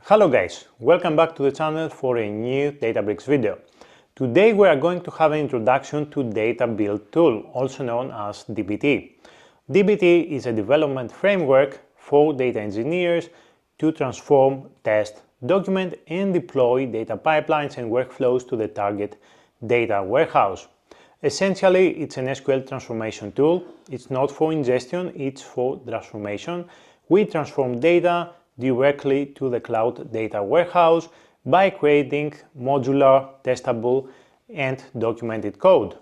Hello guys, welcome back to the channel for a new Databricks video. Today we are going to have an introduction to Data Build tool, also known as DBT. DBT is a development framework for data engineers to transform, test, document and deploy data pipelines and workflows to the target data warehouse. Essentially, it's an SQL transformation tool. It's not for ingestion, it's for transformation. We transform data directly to the cloud data warehouse by creating modular, testable, and documented code.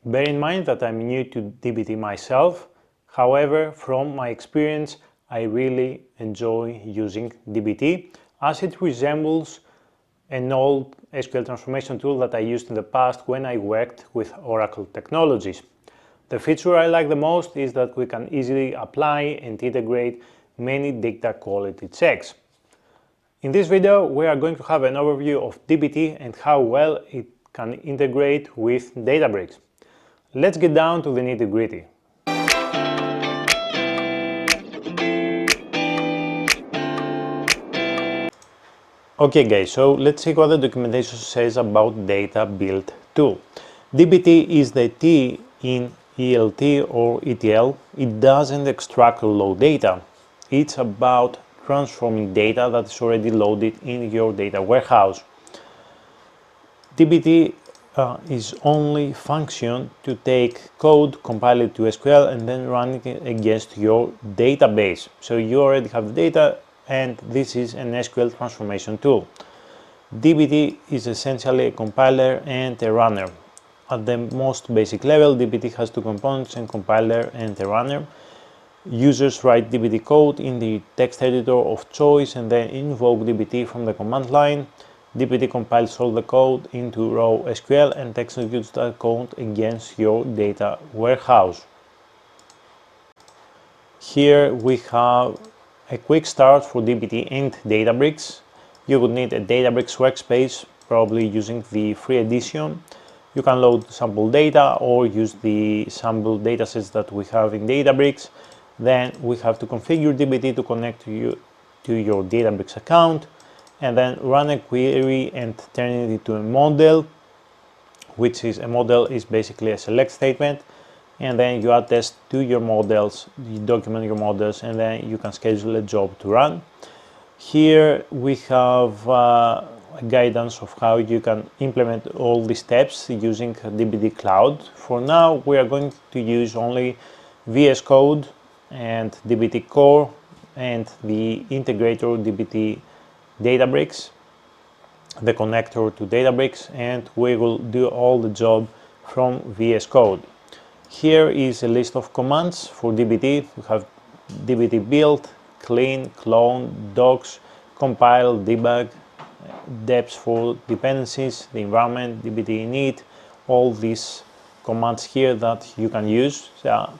Bear in mind that I'm new to DBT myself. However, from my experience, I really enjoy using DBT as it resembles an old SQL transformation tool that I used in the past when I worked with Oracle technologies. The feature I like the most is that we can easily apply and integrate many data quality checks. In this video, we are going to have an overview of DBT and how well it can integrate with Databricks. Let's get down to the nitty-gritty. Okay guys, so let's see what the documentation says about Data Build tool. DBT is the T in ELT or ETL. It doesn't extract or load data. It's about transforming data that is already loaded in your data warehouse. DBT is only function to take code, compile it to SQL and then run it against your database. So you already have data and this is an SQL transformation tool. DBT is essentially a compiler and a runner. At the most basic level, DBT has two components, a compiler and a runner. Users write DBT code in the text editor of choice and then invoke DBT from the command line. DBT compiles all the code into raw SQL and executes that code against your data warehouse. Here we have a quick start for DBT and Databricks. You would need a Databricks workspace, probably using the free edition. You can load sample data or use the sample datasets that we have in Databricks. Then we have to configure DBT to connect to your Databricks account and then run a query and turn it into a model, which is a model is basically a select statement, and then you add tests to your models, you document your models, and then you can schedule a job to run. Here we have a guidance of how you can implement all these steps using DBT Cloud. For now, we are going to use only VSCode and DBT Core and the integrator DBT Databricks, the connector to Databricks, and we will do all the job from VSCode. Here is a list of commands for DBT. We have DBT build, clean, clone, docs, compile, debug, depths for dependencies, the environment, DBT init, all these commands here that you can use.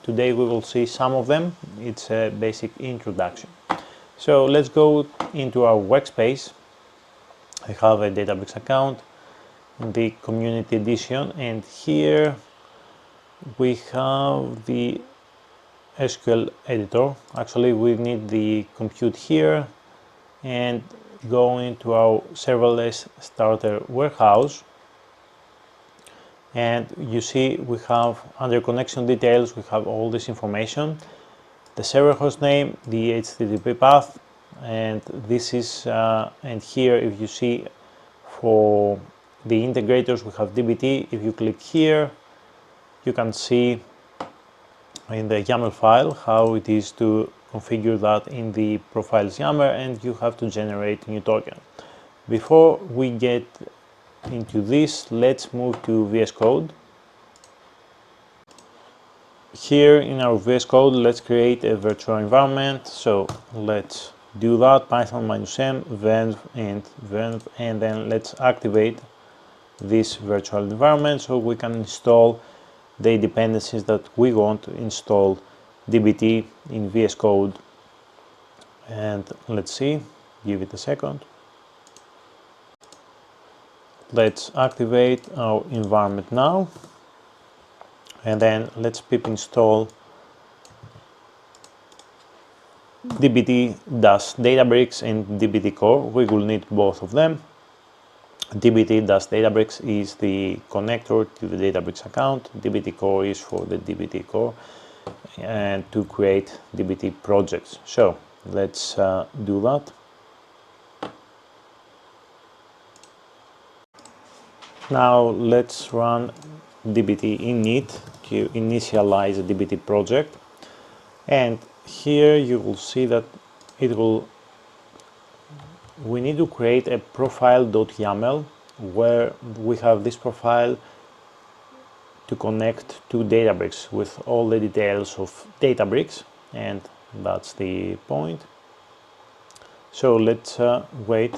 Today we will see some of them. It's a basic introduction. So let's go into our workspace. I have a Databricks account in the community edition, and here we have the SQL editor. Actually, we need the compute here and go into our serverless starter warehouse. And you see we have under connection details, we have all this information, the server host name, the HTTP path, and this is and here if you see for the integrators we have DBT. If you click here, you can see in the YAML file how it is to configure that in the profiles YAML, and you have to generate a new token. Before we get into this, let's move to VS Code. Here in our VS Code, let's create a virtual environment. So let's do that, Python -m, venv, and then let's activate this virtual environment so we can install the dependencies that we want to install DBT in VS Code. And let's see, give it a second. Let's activate our environment now, and then let's pip install DBT does Databricks and DBT Core. We will need both of them. DBT does Databricks is the connector to the Databricks account. DBT Core is for the DBT Core and to create DBT projects. So let's do that. Now let's run DBT init to initialize a DBT project, and here you will see that we need to create a profile.yaml where we have this profile to connect to Databricks with all the details of Databricks, and that's the point. So let's wait.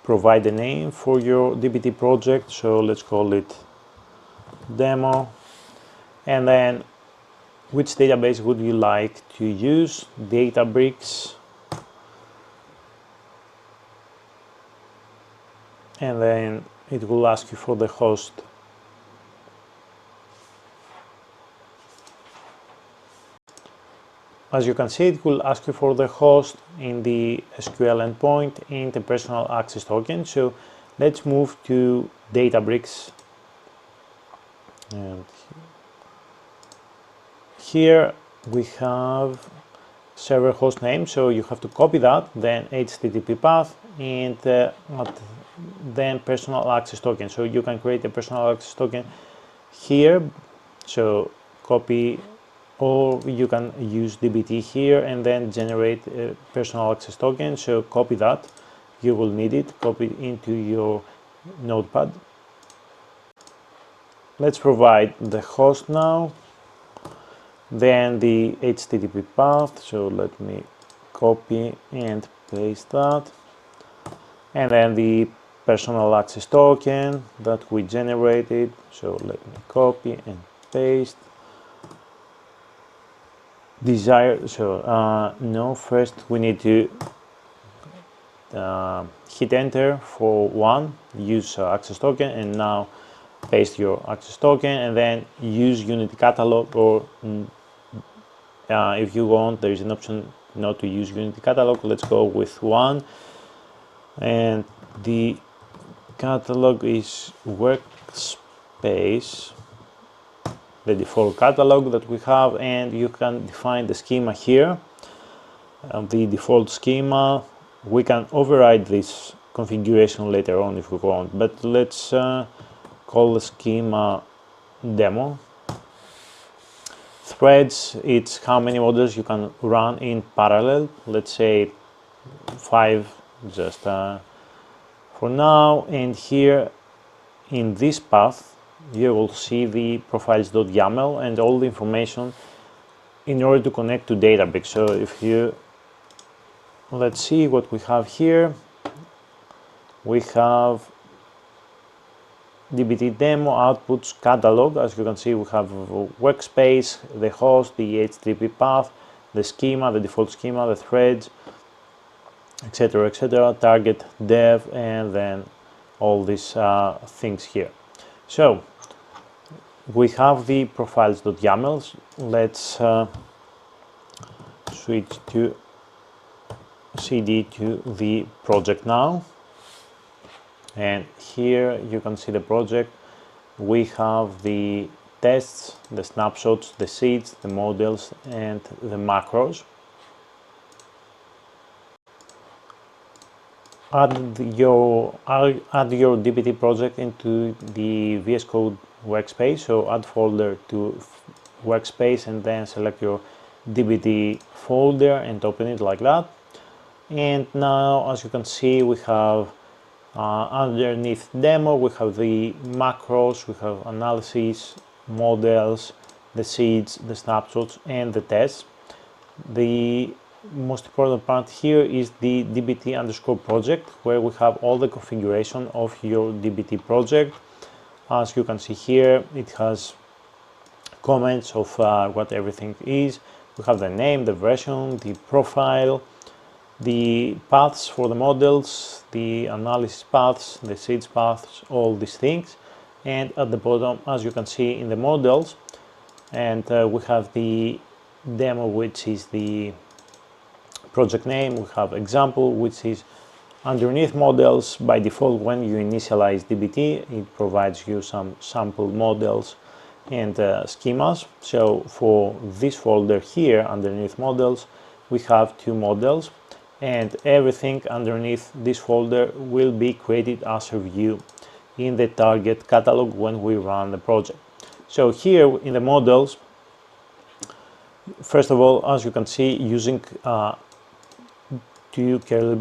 Provide a name for your DBT project, so let's call it demo, and then which database would you like to use? Databricks, and then it will ask you for the host. As you can see, it will ask you for the host in the SQL endpoint and the personal access token. So let's move to Databricks. And here we have server host name, so you have to copy that, then HTTP path, and then personal access token. So you can create a personal access token here, so copy, or you can use DBT here and then generate a personal access token. So copy that, you will need it, copy it into your notepad. Let's provide the host now, then the HTTP path, so let me copy and paste that, and then the personal access token that we generated, so let me copy and paste. First we need to hit enter for one, use access token, and now paste your access token, and then use Unity Catalog, or if you want, there is an option not to use Unity Catalog. Let's go with one, and the catalog is workspace, the default catalog that we have, and you can define the schema here. The default schema, we can override this configuration later on if we want, but let's call the schema demo. Threads, it's how many models you can run in parallel, let's say 5 just for now. And here in this path you will see the profiles.yaml and all the information in order to connect to Databricks. So if you, let's see what we have here. We have DBT demo outputs catalog. As you can see, we have workspace, the host, the HTTP path, the schema, the default schema, the threads, etc., etc., target, dev, and then all these things here. So we have the profiles.yaml. Let's switch to CD to the project now, and here you can see the project. We have the tests, the snapshots, the seeds, the models, and the macros. Add your DBT project into the VS Code workspace, so add folder to workspace and then select your DBT folder and open it like that. And now, as you can see, we have underneath demo, we have the macros, we have analysis, models, the seeds, the snapshots, and the tests. The most important part here is the DBT underscore project, where we have all the configuration of your DBT project. As you can see here, it has comments of what everything is. We have the name, the version, the profile, the paths for the models, the analysis paths, the seeds paths, all these things. And at the bottom, as you can see in the models, and we have the demo, which is the project name. We have example, which is underneath models. By default, when you initialize DBT, it provides you some sample models and schemas. So for this folder here, underneath models, we have 2 models, and everything underneath this folder will be created as a view in the target catalog when we run the project. So here in the models, first of all, as you can see, using 2 curly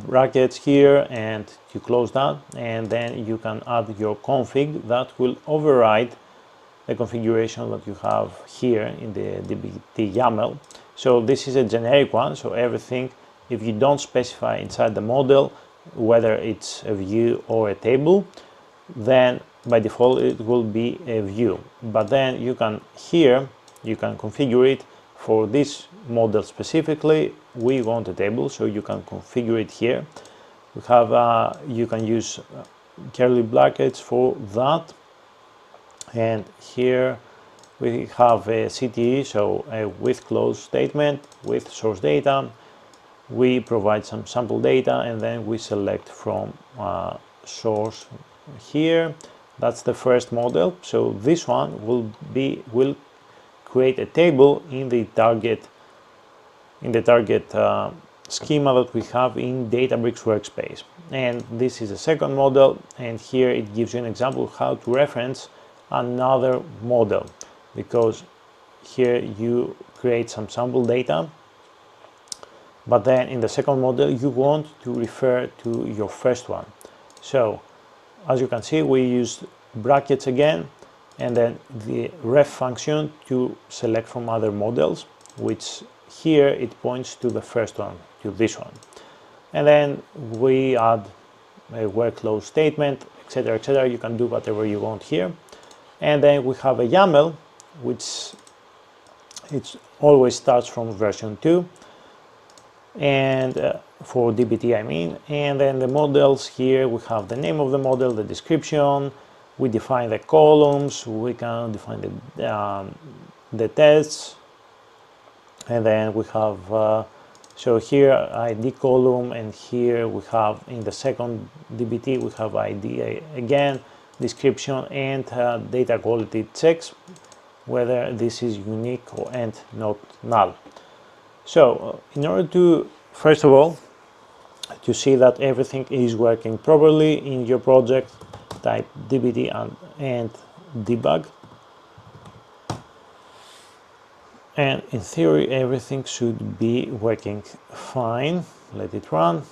brackets here, and you close that, and then you can add your config that will override the configuration that you have here in the DBT YAML. So this is a generic one, so everything, if you don't specify inside the model whether it's a view or a table, then by default it will be a view. But then you can configure it for this model specifically. We want a table, so you can configure it here. We have you can use curly brackets for that, and here we have a CTE, so a with close statement with source data. We provide some sample data, and then we select from source here. That's the first model. So this one will create a table in the target schema that we have in Databricks workspace. And this is a second model, and here it gives you an example of how to reference another model, because here you create some sample data, but then in the second model you want to refer to your first one. So as you can see, we used brackets again, and then the ref function to select from other models, which here it points to the first one, to this one. And then we add a where close statement, etc., etc. You can do whatever you want here. And then we have a YAML, which it always starts from version 2, and for DBT I mean. And then the models here, we have the name of the model, the description, we define the columns, we can define the tests, and then we have so here ID column, and here we have in the second DBT we have ID again, description, and data quality checks whether this is unique and not null. So in order to, first of all, to see that everything is working properly in your project, type dbt and debug, and in theory everything should be working fine. Let it run.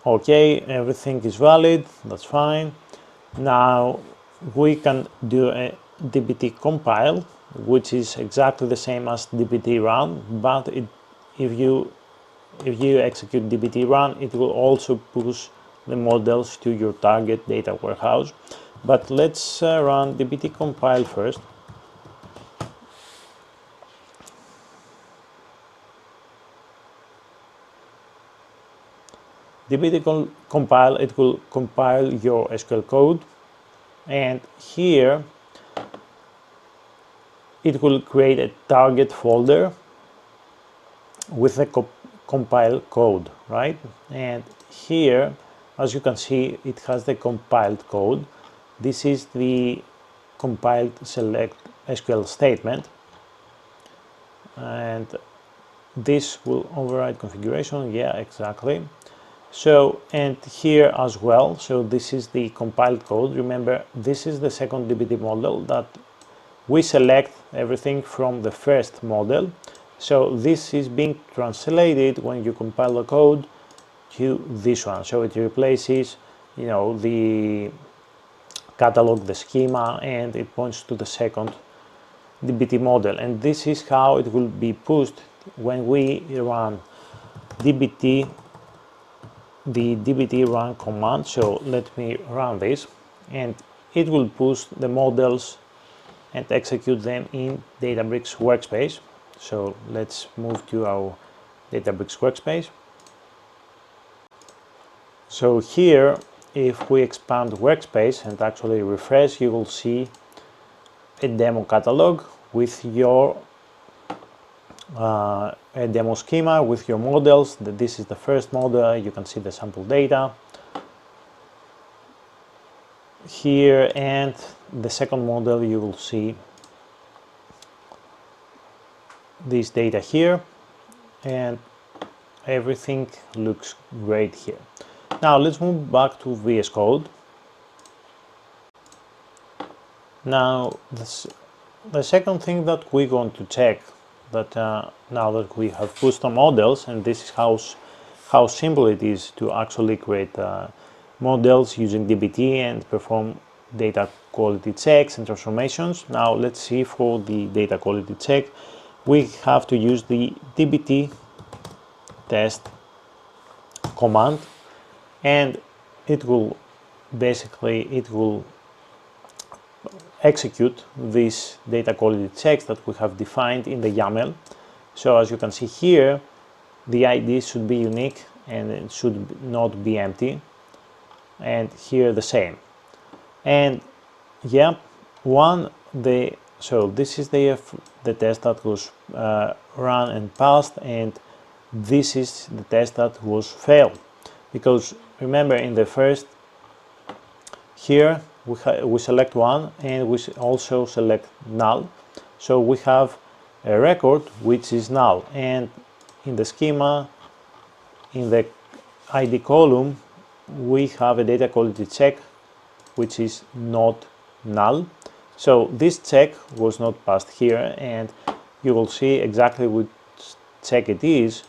Okay, everything is valid, that's fine. Now we can do a dbt compile, which is exactly the same as dbt run, but if you execute dbt run, it will also push the models to your target data warehouse. But let's run dbt compile first. dbt compile, it will compile your SQL code, and here it will create a target folder with the compile code, right? And here, as you can see, it has the compiled code. This is the compiled select SQL statement, and this will override configuration. Yeah, exactly. So, and here as well, so this is the compiled code. Remember, this is the second dbt model that we select everything from the first model. So this is being translated when you compile the code to this one. So it replaces, you know, the catalog, the schema, and it points to the second dbt model. And this is how it will be pushed when we run dbt, the dbt run command. So let me run this, and it will push the models and execute them in Databricks workspace. So let's move to our Databricks workspace. So here, if we expand workspace and actually refresh, you will see a demo catalog with your a demo schema with your models. This is the first model. You can see the sample data here, and the second model you will see this data here, and everything looks great here. Now let's move back to VS Code. Now the second thing that we're going to check, that now that we have custom models, and this is how simple it is to actually create models using DBT and perform data quality checks and transformations. Now let's see, for the data quality check we have to use the DBT test command, and it will execute these data quality checks that we have defined in the YAML. So as you can see here, the ID should be unique and it should not be empty, and here the same. And yeah, so this is the test that was run and passed, and this is the test that was failed, because remember, in the first here we select one and we also select null, so we have a record which is null, and in the schema, in the ID column, we have a data quality check which is not null. So this check was not passed here, and you will see exactly which check it is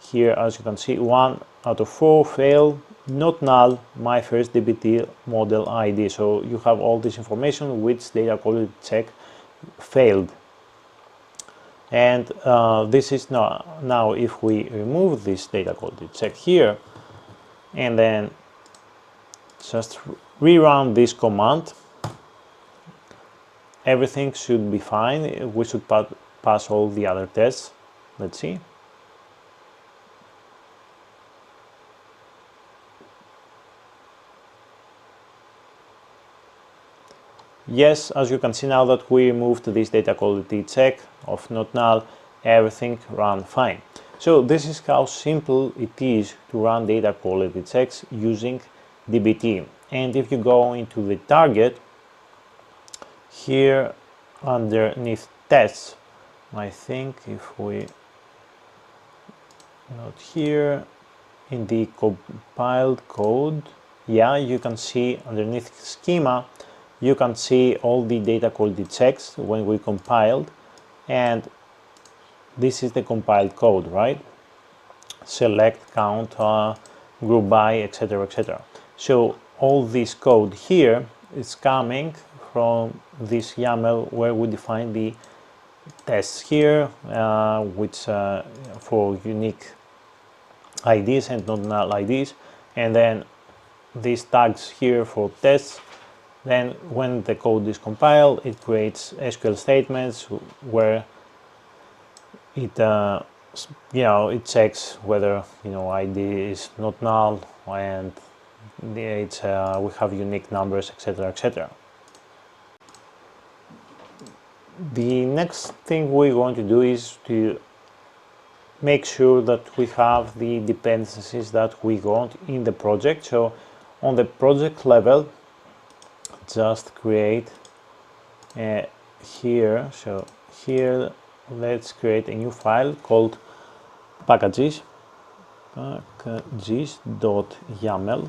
here. As you can see, 1 out of 4 fail, not null, my first DBT model ID. So you have all this information which data quality check failed. And this is now if we remove this data quality check here and then just rerun this command, everything should be fine. We should pass all the other tests. Let's see. Yes, as you can see now that we removed this data quality check of not null, everything ran fine. So this is how simple it is to run data quality checks using DBT. And if you go into the target, here underneath tests, I think if we, not here, in the compiled code, yeah, you can see underneath schema, you can see all the data quality checks when we compiled, and this is the compiled code, right? Select, count, group by, etc., etc. So all this code here is coming from this YAML where we define the tests here, which for unique IDs and not null IDs, and then these tags here for tests. Then when the code is compiled, it creates SQL statements where it it checks whether ID is not null and we have unique numbers, etc., etc. The next thing we're going to do is to make sure that we have the dependencies that we want in the project. So on the project level, just create here. So here, let's create a new file called packages.yaml,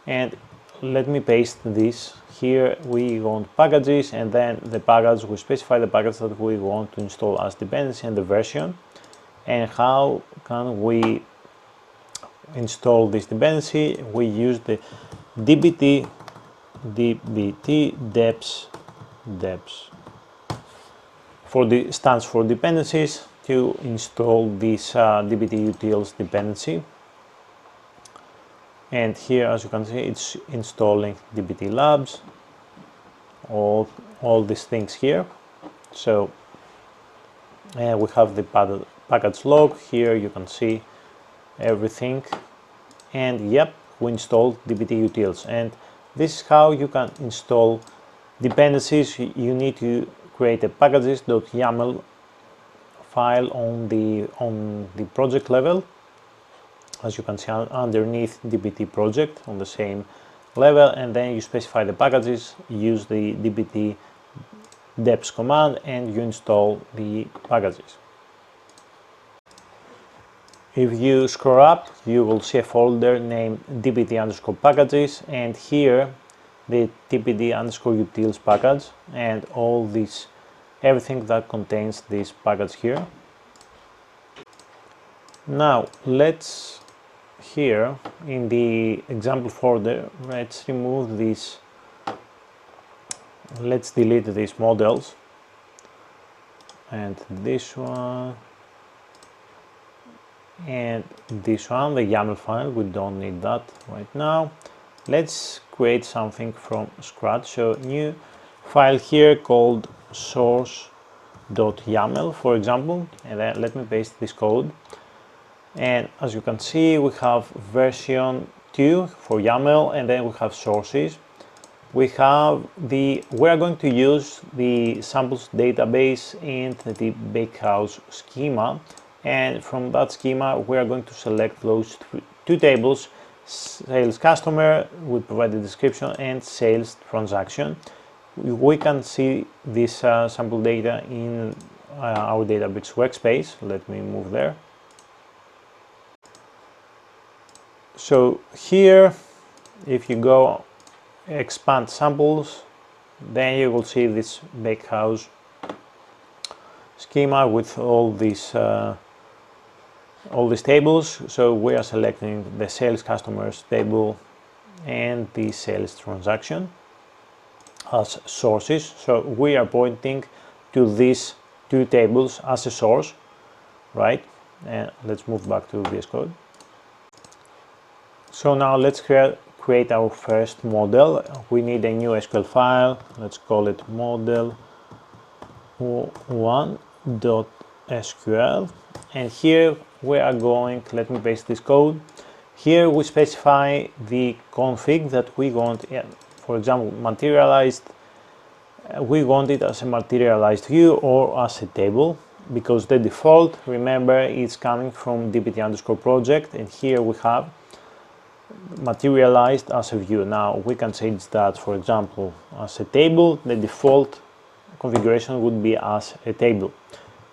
and let me paste this here. We want packages, and then the package, we specify the package that we want to install as dependency and the version. And how can we install this dependency? We use the DBT deps stands for dependencies, to install this DBT utils dependency. And here, as you can see, it's installing DBT labs, all these things here. So we have the package log here. You can see everything, and yep, we installed DBT utils. And this is how you can install dependencies, you need to create a packages.yaml file on the project level, as you can see underneath DBT project on the same level, and then you specify the packages, use the DBT deps command, and you install the packages. If you scroll up, you will see a folder named dbt_packages, and here the dbt_utils package and all this, everything that contains this package here. Now let's, here in the example folder, let's remove this, let's delete these models, and this one, and this one, the YAML file, we don't need that right now. Let's create something from scratch, so new file here called source.yaml, for example, and then let me paste this code. And as you can see, we have version 2 for YAML, and then we have sources. We are going to use the samples database and the bakehouse schema, and from that schema we are going to select those two tables: sales customer, we provide the description, and sales transaction. We can see this sample data in our Databricks workspace. Let me move there. So here, if you go expand samples, then you will see this bakehouse schema with all these tables. So we are selecting the sales customers table and the sales transaction as sources. So we are pointing to these two tables as a source, right? And let's move back to VS Code. So now let's create our first model. We need a new SQL file. Let's call it model1.sql, and here we are going, let me paste this code. Here we specify the config that we want. For example, materialized, we want it as a materialized view or as a table, because the default, remember, is coming from dbt_project, and here we have materialized as a view. Now we can change that, for example, as a table. The default configuration would be as a table.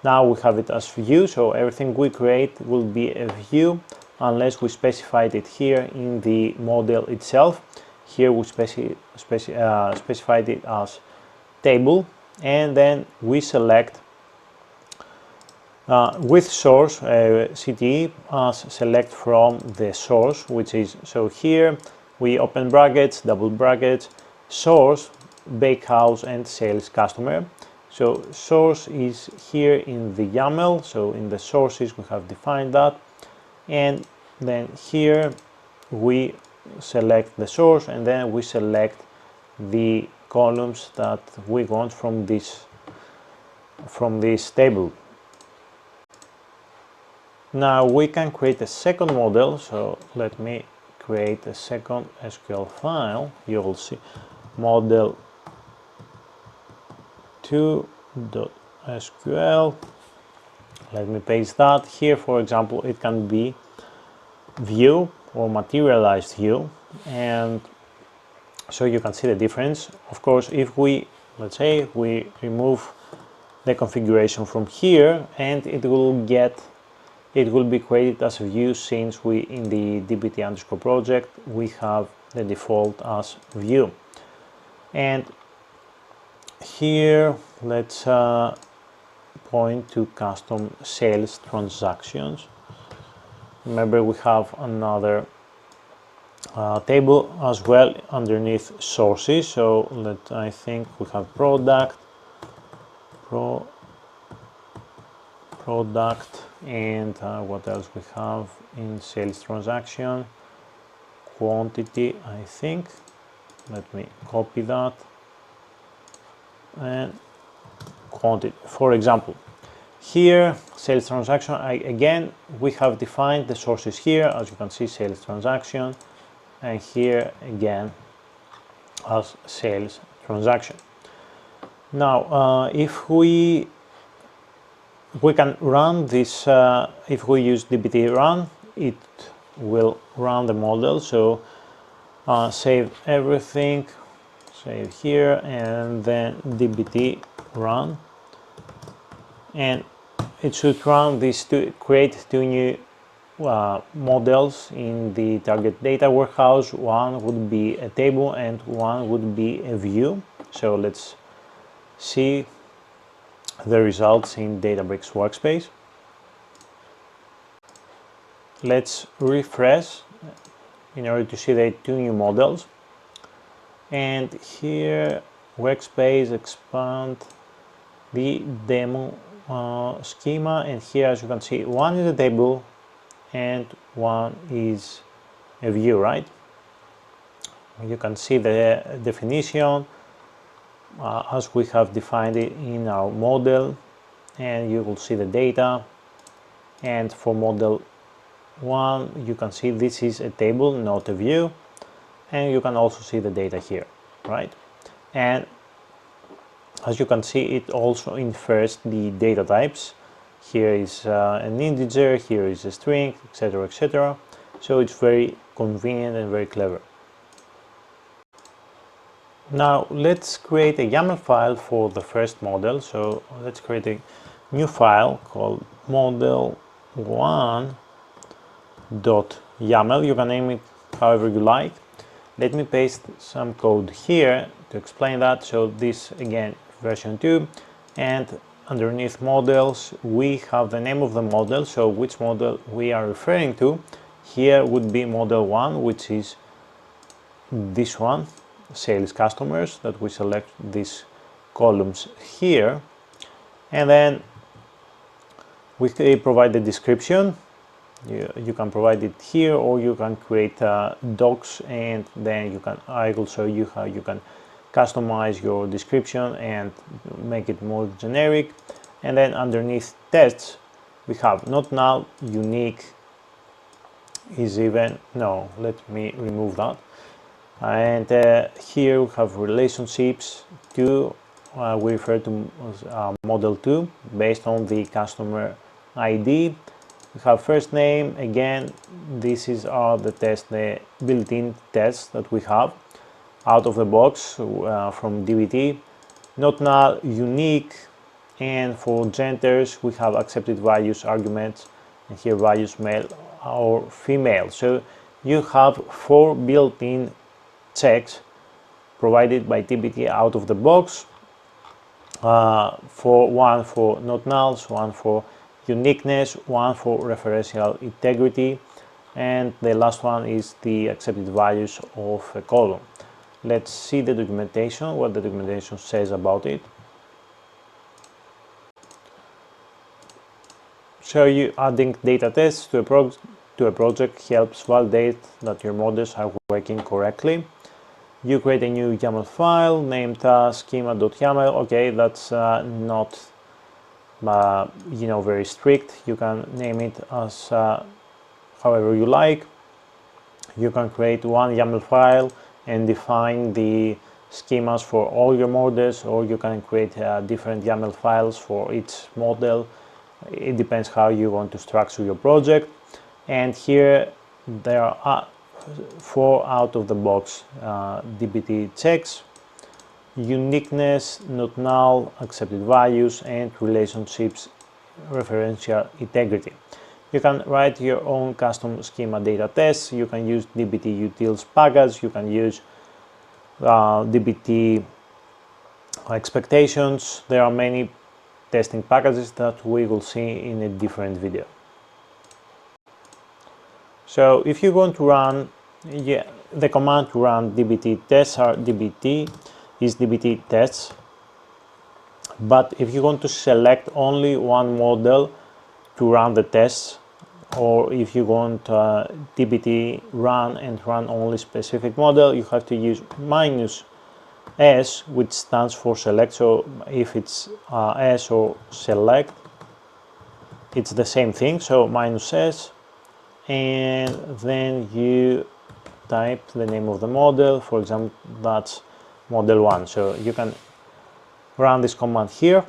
Now we have it as view, so everything we create will be a view unless we specified it here in the model itself. Here we specified it as table, and then we select with source CTE as select from the source, which is, so here we open brackets, double brackets, source, bakehouse, and sales customer. So source is here in the YAML, so in the sources we have defined that, and then here we select the source, and then we select the columns that we want from this table. Now we can create a second model, so let me create a second SQL file. You will see model2.sql. Let me paste that here. For example, it can be view or materialized view, and so you can see the difference. Of course, if we, let's say, we remove the configuration from here, and it will be created as a view, since we in the dbt_project we have the default as view. And here let's point to custom sales transactions. Remember, we have another table as well underneath sources. So I think we have product, and what else we have in sales transaction, quantity, I think. Let me copy that, and quantity. For example, here sales transaction, again we have defined the sources here, as you can see, sales transaction, and here again as sales transaction. Now, if we can run this, if we use DBT run, it will run the model. So save everything, save here, and then DBT run, and it should run these create two new models in the target data warehouse. One would be a table and one would be a view. So let's see the results in Databricks workspace. Let's refresh in order to see the two new models, and here workspace, expand the demo schema, and here, as you can see, one is a table and one is a view, right? You can see the definition as we have defined it in our model, and you will see the data. And for model 1, you can see this is a table, not a view, and you can also see the data here, right? And as you can see, it also infers the data types. Here is an integer, here is a string, etc., etc. So it's very convenient and very clever. Now let's create a YAML file for the first model. So let's create a new file called model1.yaml. You can name it however you like. Let me paste some code here to explain that. So this, again, version 2, and underneath models we have the name of the model, so which model we are referring to. Here would be model 1, which is this one, sales customers, that we select these columns here, and then we provide the description. You can provide it here, or you can create docs, and then you can, I will show you how you can customize your description and make it more generic. And then underneath tests we have not null, unique, is even, no, let me remove that. And here we have relationships to, we refer to model 2 based on the customer ID. We have first name, again, this is the test, the built-in tests that we have out of the box from DBT. Not null, unique, and for genders we have accepted values arguments, and here values male or female. So you have 4 built-in checks provided by DBT out of the box, for one for not nulls, one for uniqueness, one for referential integrity, and the last one is the accepted values of a column. Let's see the documentation, what the documentation says about it. So you adding data tests to a project helps validate that your models are working correctly. You create a new YAML file named schema.yaml. Okay, that's not very strict. You can name it as however you like. You can create one YAML file and define the schemas for all your models, or you can create different YAML files for each model. It depends how you want to structure your project. And here there are 4 out of the box DBT checks: uniqueness, not null, accepted values, and relationships, referential integrity. You can write your own custom schema data tests. You can use DBT utils package. You can use DBT expectations. There are many testing packages that we will see in a different video. So if you want to run, the command to run DBT tests are DBT is DBT tests. But if you want to select only one model to run the tests, or if you want DBT run and run only specific model, you have to use -s, which stands for select. So if it's s or select, it's the same thing. So -s, and then you type the name of the model. For example, that's model 1. So you can run this command here,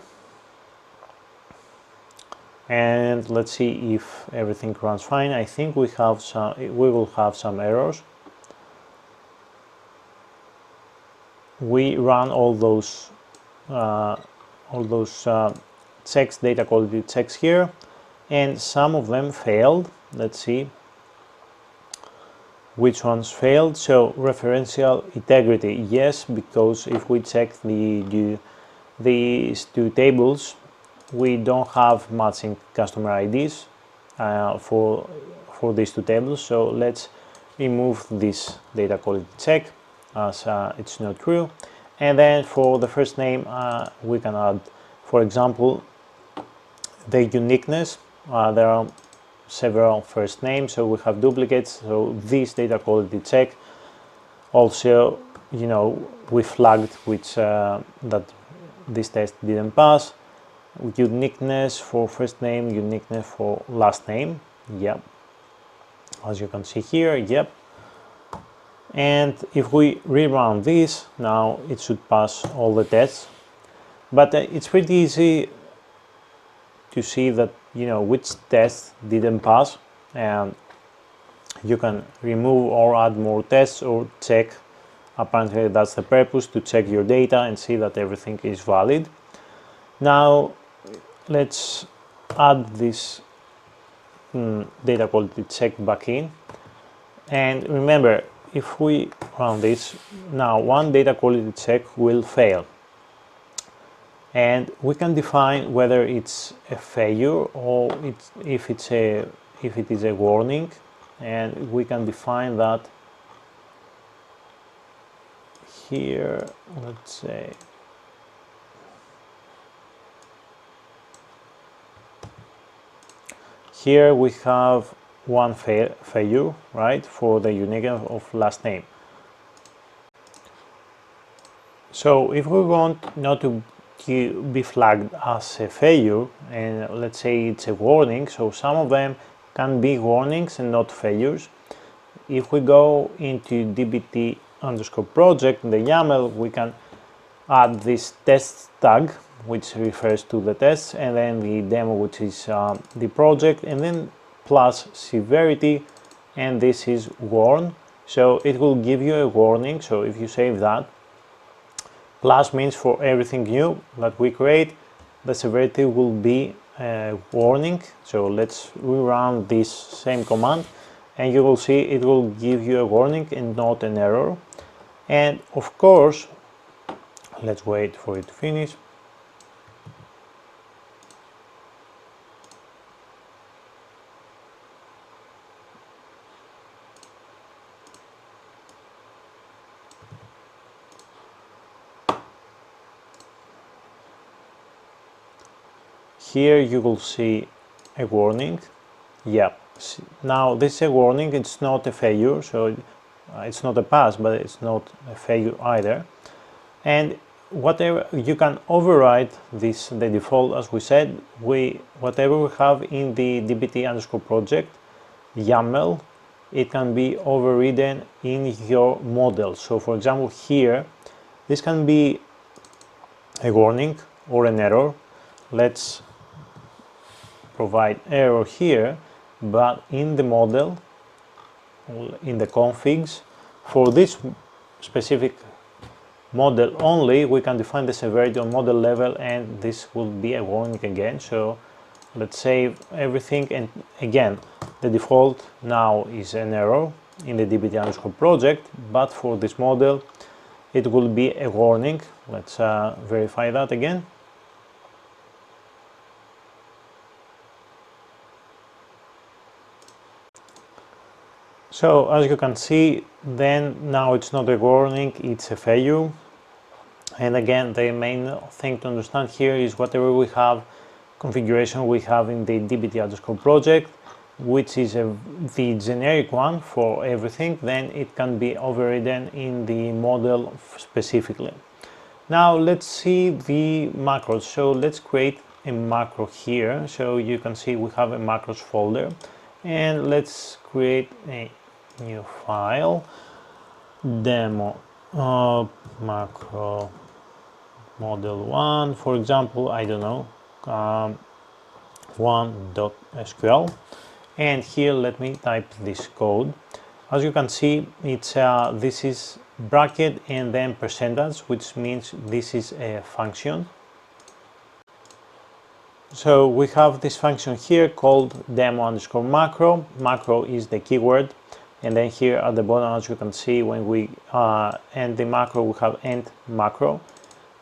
and let's see if everything runs fine. I think we will have some errors. We run all those checks, data quality checks here, and some of them failed. Let's see which ones failed. So referential integrity, yes, because if we check these two tables, we don't have matching customer IDs for these two tables. So let's remove this data quality check as it's not true. And then for the first name, we can add, for example, the uniqueness. There are several first names, so we have duplicates. So this data quality check also, we flagged which that this test didn't pass. Uniqueness for first name, uniqueness for last name. Yep, as you can see here. Yep. And if we rerun this, now it should pass all the tests. But it's pretty easy to see that which tests didn't pass, and you can remove or add more tests or check. Apparently that's the purpose, to check your data and see that everything is valid. Now let's add this data quality check back in, and remember, if we run this now, one data quality check will fail, and we can define whether it's a failure or if it is a warning, and we can define that here. Let's say here we have one failure, right, for the uniqueness of last name. So if we want not to be flagged as a failure, and let's say it's a warning, so some of them can be warnings and not failures. If we go into DBT_project in the YAML, we can add this test tag, which refers to the tests, and then the demo, which is the project, and then plus severity, and this is warn. So it will give you a warning. So if you save that, plus means for everything new that we create, the severity will be a warning. So let's rerun this same command, and you will see it will give you a warning and not an error. And of course, let's wait for it to finish. Here you will see a warning. Yeah, now this is a warning, it's not a failure, so it's not a pass, but it's not a failure either. And whatever, you can override this, the default, as we said, whatever we have in the DBT_project YAML, it can be overridden in your model. So for example, here, this can be a warning or an error. Let's provide error here, but in the model, in the configs, for this specific model only, we can define the severity on model level, and this will be a warning again. So let's save everything, and again, the default now is an error in the DBT_project, but for this model, it will be a warning. Let's verify that again. So as you can see, then now it's not a warning, it's a failure. And again, the main thing to understand here is whatever we have, configuration we have in the DBT_project, which is the generic one for everything, then it can be overridden in the model specifically. Now let's see the macros. So let's create a macro here. So you can see we have a macros folder, and let's create a new file, demo macro model 1, for example, I don't know, 1.sql, and here let me type this code. As you can see, it's this is bracket and then percentage, which means this is a function. So we have this function here called demo_macro. Macro is the keyword, and then here at the bottom, as you can see, when we end the macro, we have end macro,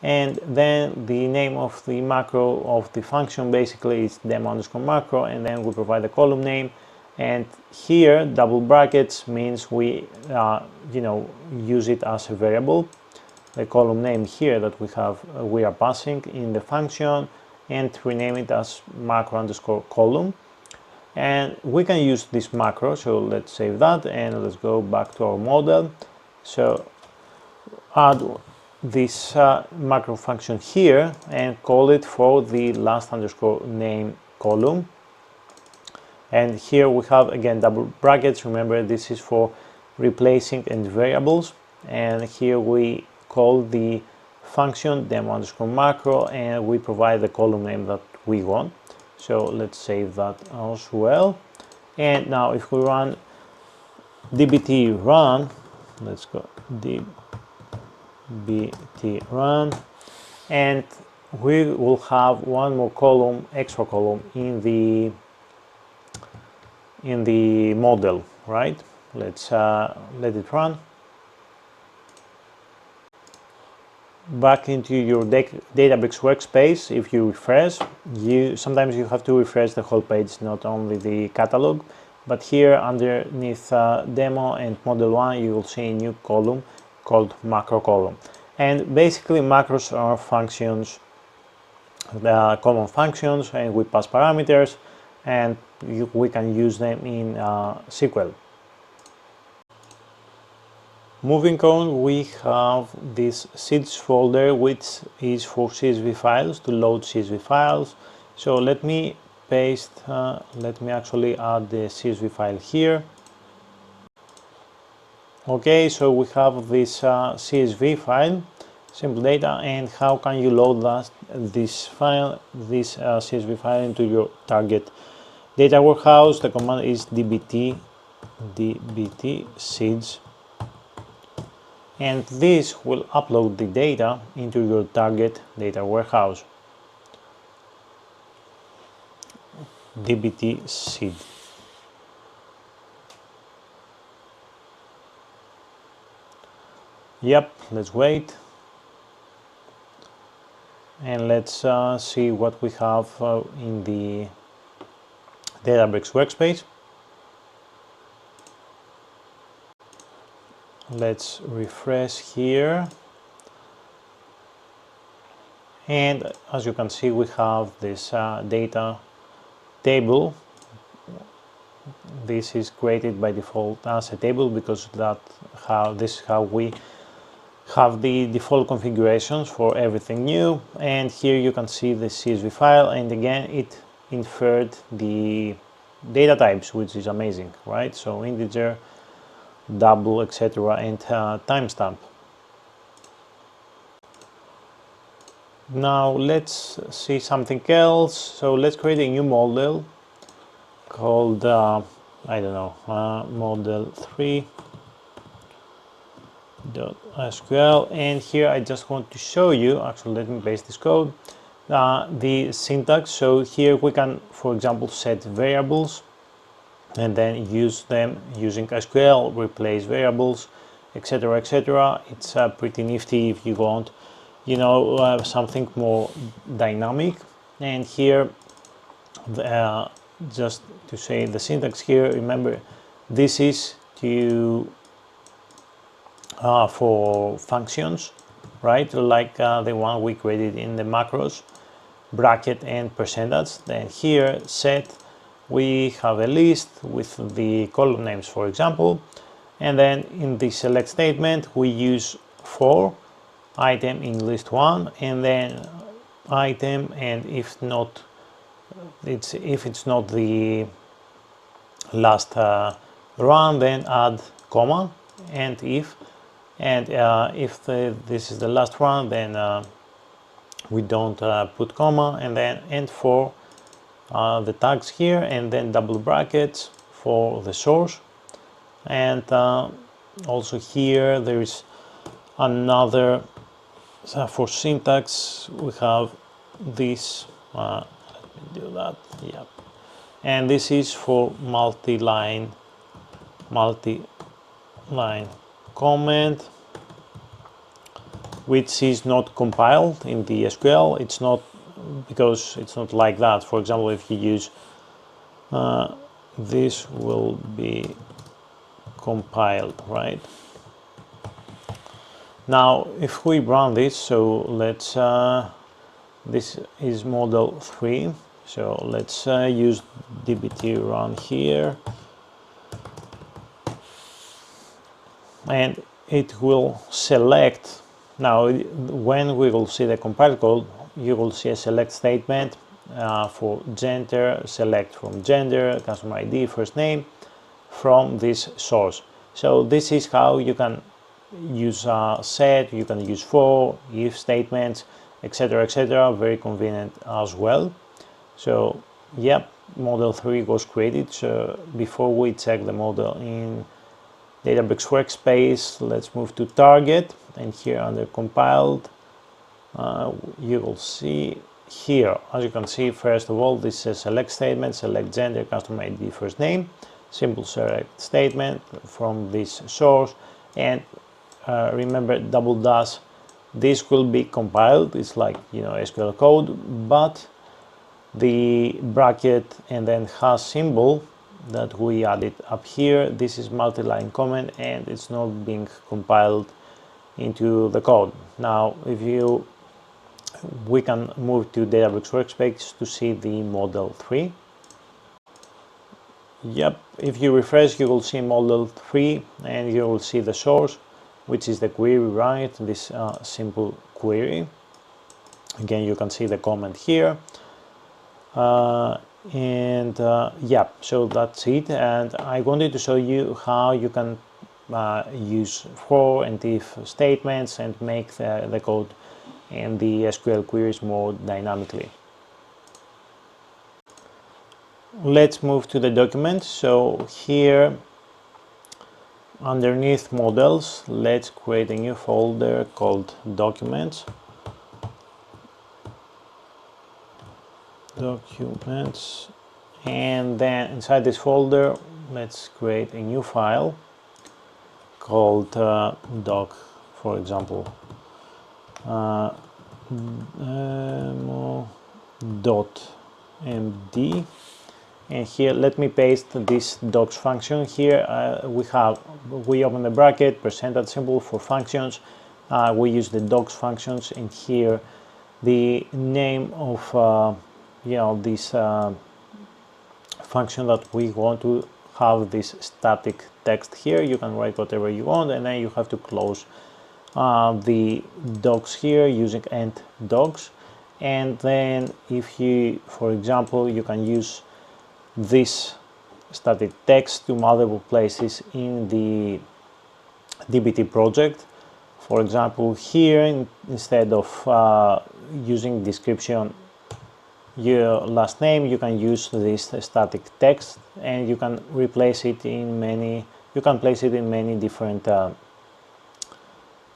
and then the name of the macro of the function basically is demo_macro, and then we provide the column name. And here double brackets means we use it as a variable. The column name here that we are passing in the function, and rename it as macro_column. And we can use this macro, so let's save that and let's go back to our model. So add this macro function here and call it for the last_name column. And here we have again double brackets. Remember, this is for replacing end variables, and here we call the function demo_macro and we provide the column name that we want. So let's save that as well. And now if we run dbt run, let's go dbt run, and we will have one more column, extra column in the model, right? Let's let it run. Back into your Databricks workspace, if you refresh, sometimes you have to refresh the whole page, not only the catalog, but here underneath demo and model 1 you will see a new column called macro column. And basically macros are functions, common functions, and we pass parameters, and we can use them in SQL. Moving on, we have this seeds folder, which is for CSV files, to load CSV files. So let me actually add the CSV file here. Okay, so we have this CSV file, simple data, and how can you load this CSV file into your target data warehouse? The command is dbt seeds, and this will upload the data into your target data warehouse. dbt seed. Yep, let's wait. And let's see what we have in the Databricks workspace. Let's refresh here. And as you can see, we have this data table. This is created by default as a table because this is how we have the default configurations for everything new. And here you can see the CSV file, and again it inferred the data types, which is amazing, right? So integer, double, etc., and timestamp. Now let's see something else. So let's create a new model called I don't know, model 3.sql, and here I just want to show you, actually let me paste this code, the syntax. So here we can, for example, set variables and then use them using SQL, replace variables, etc., etc. It's pretty nifty if you want, something more dynamic. And here, just to say the syntax here, remember this is for functions, right? Like the one we created in the macros, bracket and percentage. Then here set, we have a list with the column names, for example, and then in the select statement we use for item in list 1, and then item, and if it's not the last run, then add comma, and if this is the last one, then we don't put comma, and then end for the tags here, and then double brackets for the source. And also here there is another, for syntax we have this, let me do that, yeah, and this is for multi-line comment, which is not compiled in the SQL. It's not, because it's not like that. For example, if you use this will be compiled, right? Now if we run this, so let's this is model 3, so let's use DBT run here, and it will select. Now when we will see the compiled code, you will see a select statement for gender, select from gender, customer ID, first name, from this source. So this is how you can use set, you can use for, if statements, etc, etc. Very convenient as well. So yep, model 3 was created. So before we check the model in Databricks workspace, let's move to target, and here under compiled you will see here, as you can see, first of all, this is select statement, select gender, customer ID, first name, simple select statement from this source, and remember double dash, this will be compiled, it's like, you know, SQL code, but the bracket and then hash symbol that we added up here, this is multi-line comment, and it's not being compiled into the code. Now we can move to Databricks workspace to see the model 3. Yep, if you refresh, you will see model 3, and you will see the source, which is the query, right? This simple query. Again, you can see the comment here. Yeah, so that's it, and I wanted to show you how you can use for and if statements and make the code and the SQL queries more dynamically. Let's move to the document. So here underneath models, let's create a new folder called documents. And then inside this folder, let's create a new file called doc, for example, demo.md, and here let me paste this docs function. Here we open the bracket, percentage symbol for functions, we use the docs functions, and here the name of you know, this function that we want to have this static text here. You can write whatever you want, and then you have to close the docs here using end docs. And then if you, for example, you can use this static text to multiple places in the DBT project. For example, here instead of using description your last name, you can use this static text, and you can replace it in many, you can place it in many different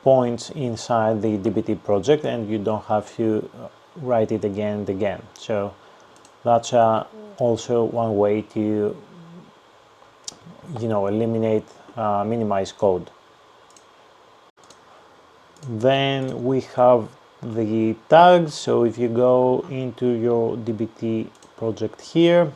points inside the DBT project, and you don't have to write it again and again. So that's also one way to, you know, eliminate, minimize code. Then we have the tags. So if you go into your DBT project here,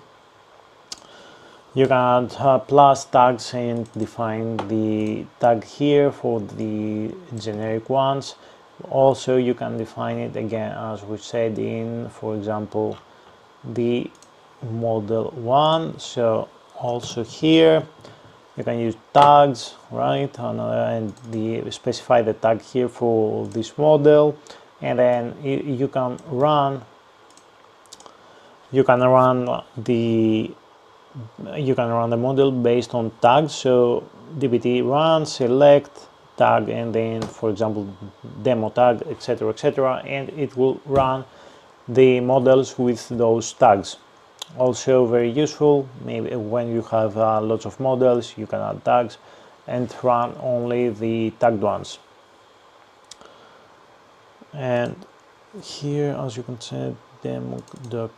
you can add plus tags and define the tag here for the generic ones. Also you can define it again, as we said, in, for example, the model 1. So also here you can use tags, right, and specify the tag here for this model, and then you can run the model based on tags. So DBT run select tag and then, for example, demo tag, etc., and it will run the models with those tags. Also very useful, maybe when you have lots of models, you can add tags and run only the tagged ones. And here, as you can see, demo doc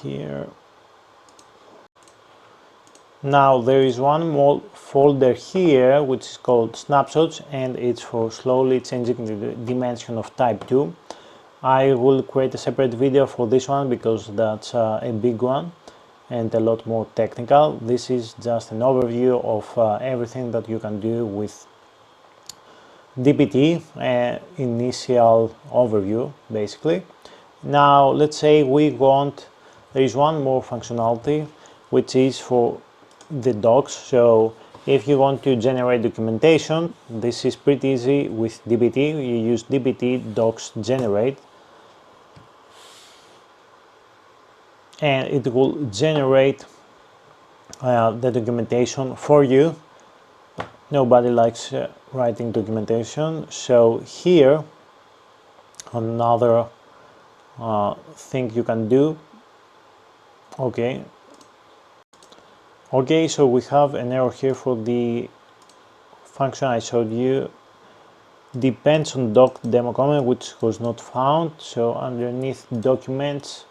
here. Now there is one more folder here which is called snapshots, and it's for slowly changing the dimension of type 2. I will create a separate video for this one because that's a big one and a lot more technical. This is just an overview of everything that you can do with DBT, initial overview basically. Now let's say there is one more functionality which is for the docs. So if you want to generate documentation, this is pretty easy with DBT. You use DBT docs generate and it will generate the documentation for you. Nobody likes writing documentation, so here another thing you can do. Okay, so we have an error here for the function I showed you, depends on doc demo comment, which was not found. So underneath documents,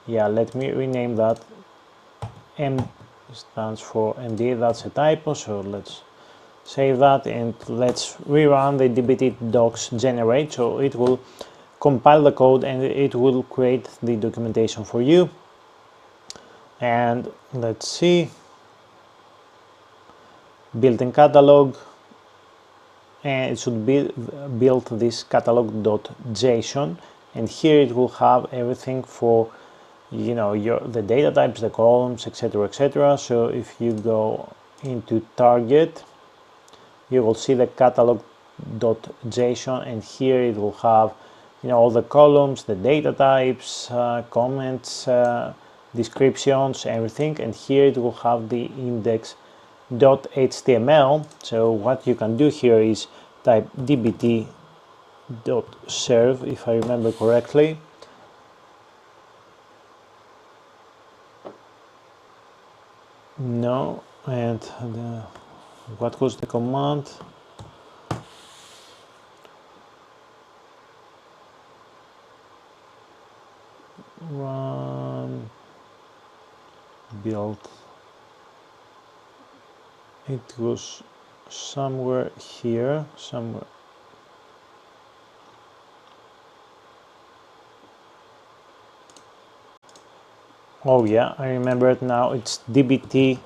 yeah, let me rename that. M stands for MD, that's a typo, so let's save that and let's rerun the DBT docs generate. So it will compile the code and it will create the documentation for you. And let's see, built-in catalog, and it should be build this catalog.json, and here it will have everything for, you know, the data types, the columns, etc. So if you go into target, you will see the catalog.json, and here it will have, you know, all the columns, the data types, comments, descriptions, everything, and here it will have the index.html. So what you can do here is type dbt.serve, if I remember correctly. No, and what was the command? Run build. It was somewhere here, somewhere. Oh yeah, I remember it now. It's DBT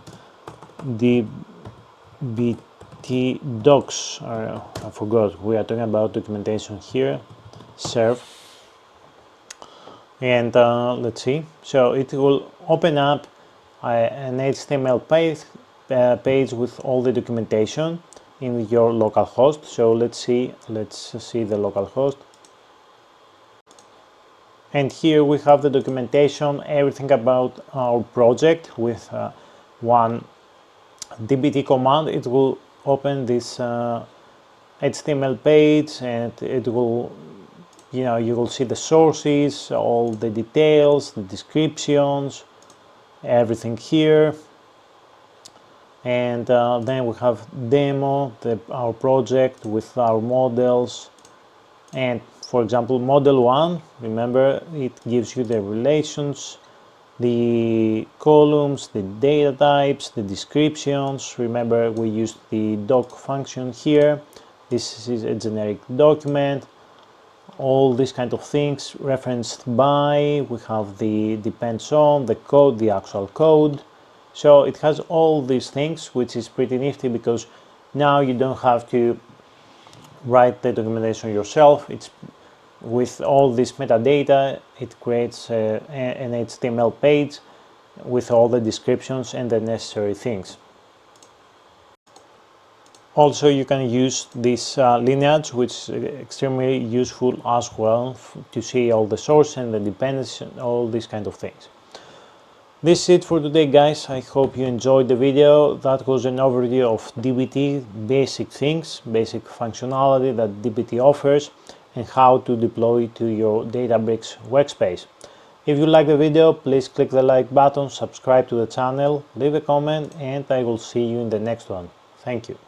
docs. I forgot. We are talking about documentation here. Serve. And let's see. So it will open up an HTML page with all the documentation in your local host. So let's see the local host. And here we have the documentation, everything about our project with one DBT command. It will open this HTML page, and it will, you know, you will see the sources, all the details, the descriptions, everything here. And then we have demo, our project with our models. And for example, model 1, remember, it gives you the relations, the columns, the data types, the descriptions. Remember, we used the doc function here. This is a generic document. All these kind of things referenced by. We have the depends on, the code, the actual code. So it has all these things, which is pretty nifty because now you don't have to write the documentation yourself. It's with all this metadata, it creates an HTML page with all the descriptions and the necessary things. Also, you can use this lineage, which is extremely useful as well to see all the source and the dependencies, all these kind of things. This is it for today, guys. I hope you enjoyed the video. That was an overview of DBT, basic things, basic functionality that DBT offers, and how to deploy to your Databricks workspace. If you like the video, please click the like button, subscribe to the channel, leave a comment, and I will see you in the next one. Thank you.